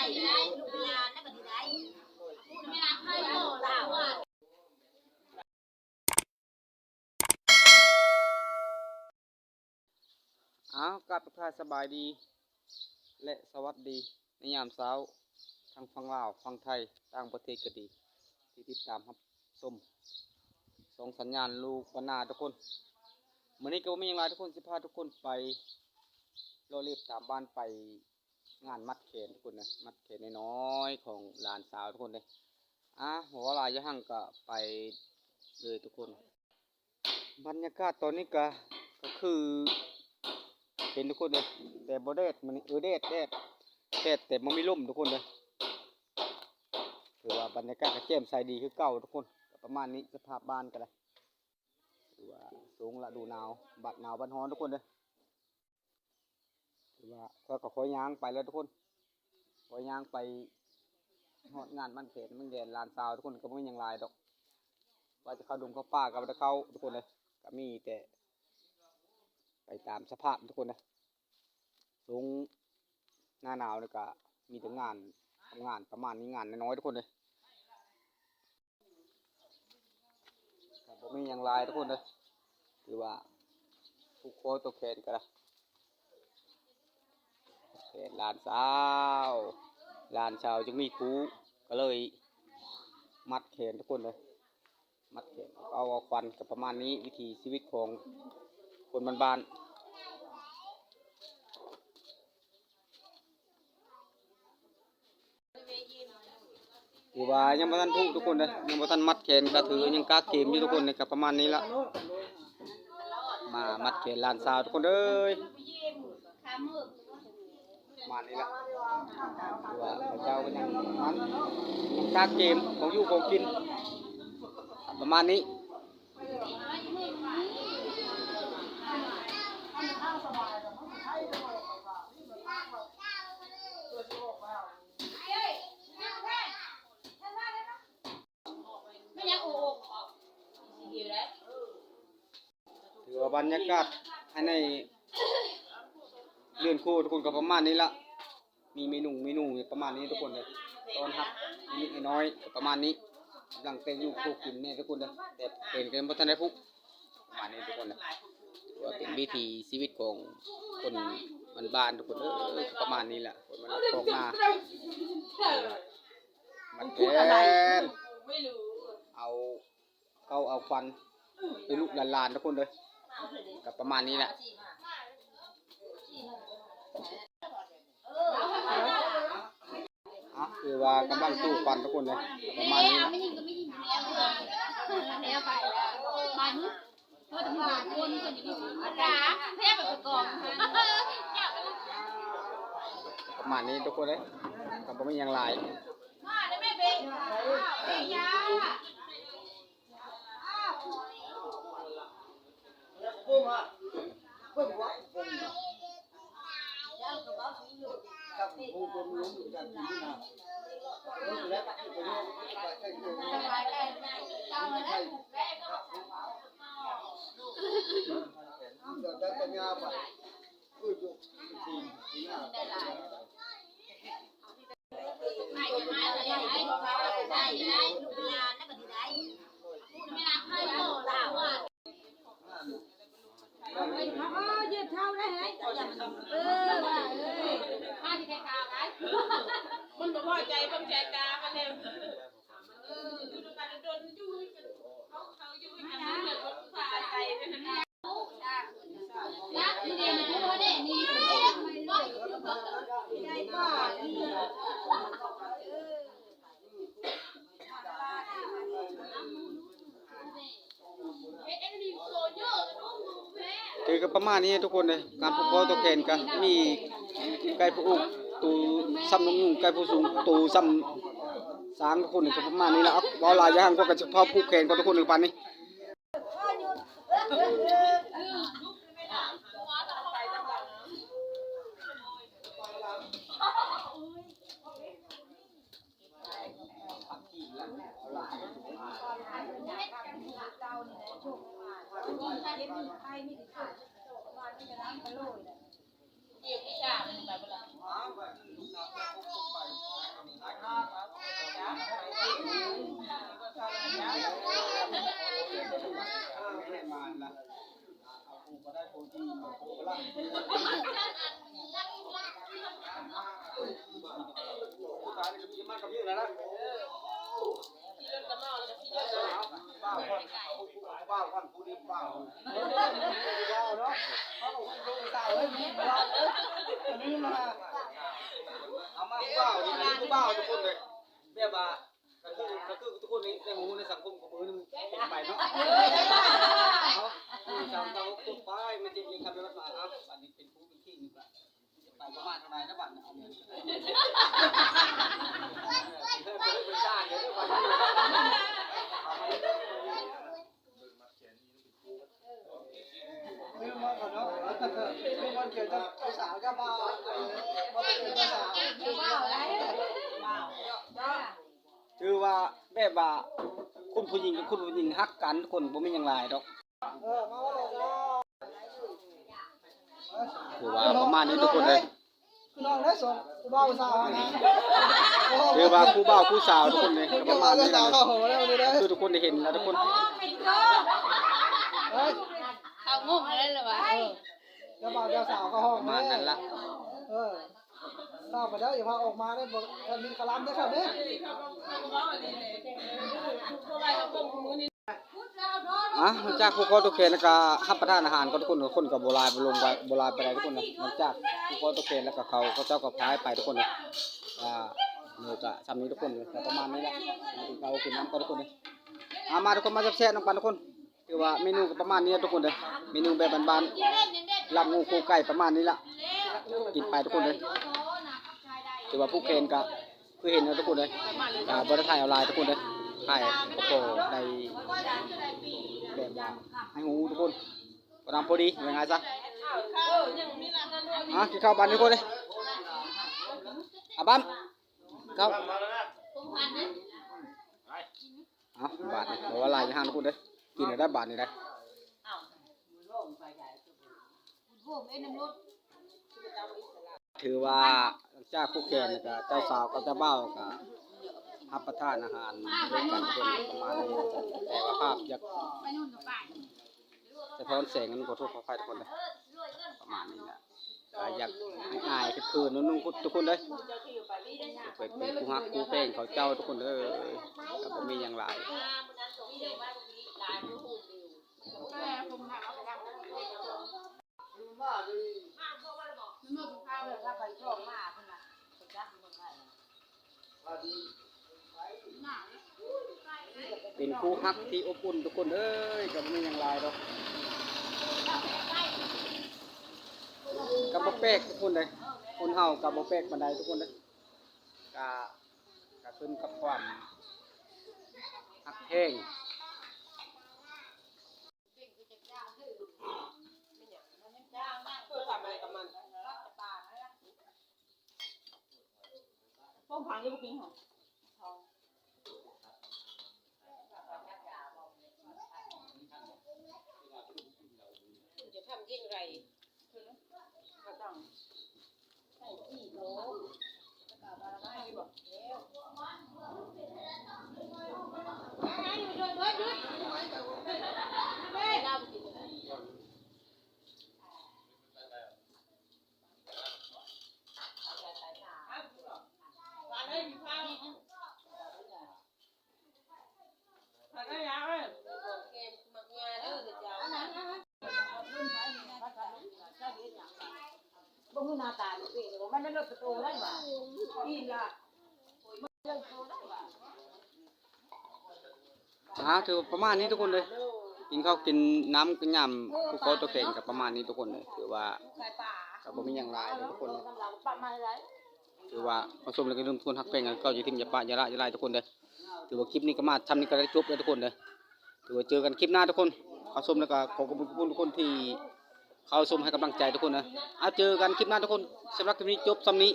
ได้ลูกหลานได้บัดนี้ได้ไม่รักให้โตล่ะกับทักทายสบายดีและสวัสดีในยามเช้าทางฝั่งลาวฝั่งไทยต่างประเทศก็ดีที่ติดตามครับส้มส่งสัญญาณลูกบรรณาทุกคนวันนี้ก็มีอย่างไรทุกคนสิพาทุกคนไปโรเลียบตามบ้านไปงานมัดเขนทุกคนนะมัดเขนน้อยๆของหลานสาวทุกคนเลยหัวลายยะหั่งก็ไปเลยทุกคนบรรยากาศตอนนี้ก็คือเห็นทุกคนเลยแต่บ่แดดมันแดดแต่มันไม่ล่มทุกคนเลยถือว่าบรรยากาศก็แจ่มใสดีคือเก่าทุกคนประมาณนี้สภาพบ้านก็ได้ถือว่าสูงละดูหนาวบัดหนาวบัดร้อนทุกคนเลยถือว่าก็คอยย่างไปแล้วทุกคนคอยย่างไปฮอดงานมันเขตมันแดนลานซาวทุกคนก็ไม่ยังลายดอกว่าจะเข้าดงเข้าป่าก็ไม่ได้เข้าทุกคนเลยก็มีแต่ไปตามสภาพทุกคนนะสูงหน้าหนาวนี่ก็มีแต่งานทำงานประมาณนี้งานน้อยๆทุกคนเลยผมมีอย่างไรทุกคนเลยหรือว่าผู้โคตัวแขนก็ได้แขนลานสาวจึงมีคูก็เลยมัดแขนทุกคนเลยมัดแขนเอาควันกับประมาณนี้วิธีชีวิตของคนบ้านหรือว่ายังบ่ทันทุกคนเลยยังบ่ทันมัดแขนก็ถือยังกาเกมอยู่ทุกคนเลยกับประมาณนี้ละมามัดแขนลานสาวทุกคนเลยประมาณนี้ละหรือว่าพระเจ้าก็ยังกาเกมของอยู่ของกินประมาณนี้ถือว่าบรรยากาศภายในเรือนครูทุกคนก็ประมาณนี้ละมีเมนูประมาณนี้ทุกคนเลยตอนครับนิดน้อยประมาณนี้หลังเต็มอยู่ผูกกินเนี่ยทุกคนเลยแต่เป็นกันเพราะท่านได้ผูกประมาณนี้ทุกคนเลยว่าเป็นวิถีชีวิตของคนบ้านทุกคนประมาณนี้แหละคนมันออกมามันแกนเอาฟันไปลูกลานทุกคนเลยกับประมาณนี้แหละคือว่ากำลังสู้ฟันทุกคนเลยประมาณนี้แหละประมาณนี้ทุกคนเลยกับผมยังลายมันบ่พอใจความใจกามันเนี่ยอยู่ตรงนั้นโดนอยู่เขาอยู่กันนั่นแหละรถพาใจเนี่ยนะยักษ์นี่มันบ่ได้นี่บ่ใจป้าคือกับประมาณนี้ทุกคนเลยการผูกคอตัวแขนกันมีไก่ผู้อุกตูซ้ำนุ่งไก่ผู้สูงตูซ้ำสางทุกคนเลยประมาณนี้แล้วเอาลายยางก็กันเฉพาะผูกแขนก็ทุกคนเลยปานนี้ เอามาผู้บ่าวนี่อันนี้ผู้บ่าวทุกคนเลยแบบว่าก็คือทุกคนในหมู่ในสังคมของมือนึงไปเนาะเอาชาวเราตุ้มไปมันจะยังคำเป็นว่าอันนี้เป็นผู้เป็นขี้นี่ละไปประมาณเท่าไหร่นะบัดเอาเงินไปสร้างเดี๋ยวไปไม่มาก่อนเนาะไม่มาเกี่ยวกับสาวกับบ่าวบ่เป็นสาวคือว่าแบบว่าคุณผู้หญิงกับคุณผู้หญิงฮักกันคนบ่มีหยังหลายดอกคือว่าประมาณนี้ทุกคนเลยคือว่าผู้บ่าวผู้สาวทุกคนเลยประมาณนี้นะคือทุกคนได้เห็นแล้วทุกคน เขางงอะไรเหรอวะ เจ้าบ่าวเจ้าสาวเข้าห้อง ประมาณนั้นละ เข้าไปแล้วอย่าพาออกมาได้บอกมีกระลำได้ครับเนี่ย จากผู้คนทุกเขตแล้วก็รับประทานอาหารก็ทุกคนทุกคนกับโบราณลงไปโบราณไปได้ทุกคนนะหลังจากผู้คนทุกเขตแล้วก็เขาเจ้าก็พายไปทุกคนนะนี่ก็ทำนี้ทุกคนแต่ประมาณนี้แหละเรากินน้ำก็ทุกคนเลยมาทุกคนมาแซ่บๆน้ำกันทุกคนคือว่าเมนูก็ประมาณนี้ทุกคนเลยเมนูแบบบ้านๆลาบงูคู่ไก่ประมาณนี้ละกินไปทุกคนเลยคือว่าผู้เขตก็คือเห็นนะทุกคนเลยบริษัทออนไลน์ทุกคนเลยถ่ายโอ้โหในแบบให้หูทุกคนก็ทำพอดียังไงซะกินข้าวบ้านทุกคนเลยบ้านข้าวบาทบอกว่าลายห้างทุกคนเลยกินได้บาทนี่ได้ถือว่าเจ้าผู้แก่กับเจ้าสาวกับเจ้าบ่าวกับรับประทานอาหารด้วยกันคนประมาณนี้แต่ว่าภาพอยากสะท้อนแสงนั้นขอโทษขออภัยทุกคนเลยประมาณนี้แหละอยากให้อายคืนนุ่งทุกคนเลยเป็นผู้ฮักผู้เพ่งเขาเจ้าทุกคนเลยแต่ผมมีอย่างไรเป็นคู่ฮักที่อบอุ่นทุกคนเอ้ยกับมีอย่างไรดอกกับโบเป็กทุกคนเลยคนเฮากับโบเป็กบันไดทุกคนเลยกะขึ้นกับความฮักแห้งพ่อพังยังกินหรอจะทำยิ่งไรก็ต้องใส่กี่โลบ่มีหน้าตาสิมันไม่ลดประตูได้บ่อีล่ะถือประมาณนี้ทุกคนเลยกินข้าวกินน้ำกินยำผู้เขาตัวเก่งกับประมาณนี้ทุกคนเลยถือว่ากับบ่มีอย่างไรทุกคนเลยถือว่าผสมแล้วก็ทุกคนฮักเป็นกันก็อยู่ที่อย่าปะอย่าละอย่าไล่ทุกคนเลยถือว่าคลิปนี้ก็มาทำนี่ก็ได้จบเลยทุกคนเลยถือว่าเจอกันคลิปหน้าทุกคนขอชมแล้วก็ขอบคุณทุกคนที่เขาชมให้กำลังใจทุกคนนะเอาเจอกันคลิปหน้าทุกคนสำหรับคลิปนี้จบซ้ำนี้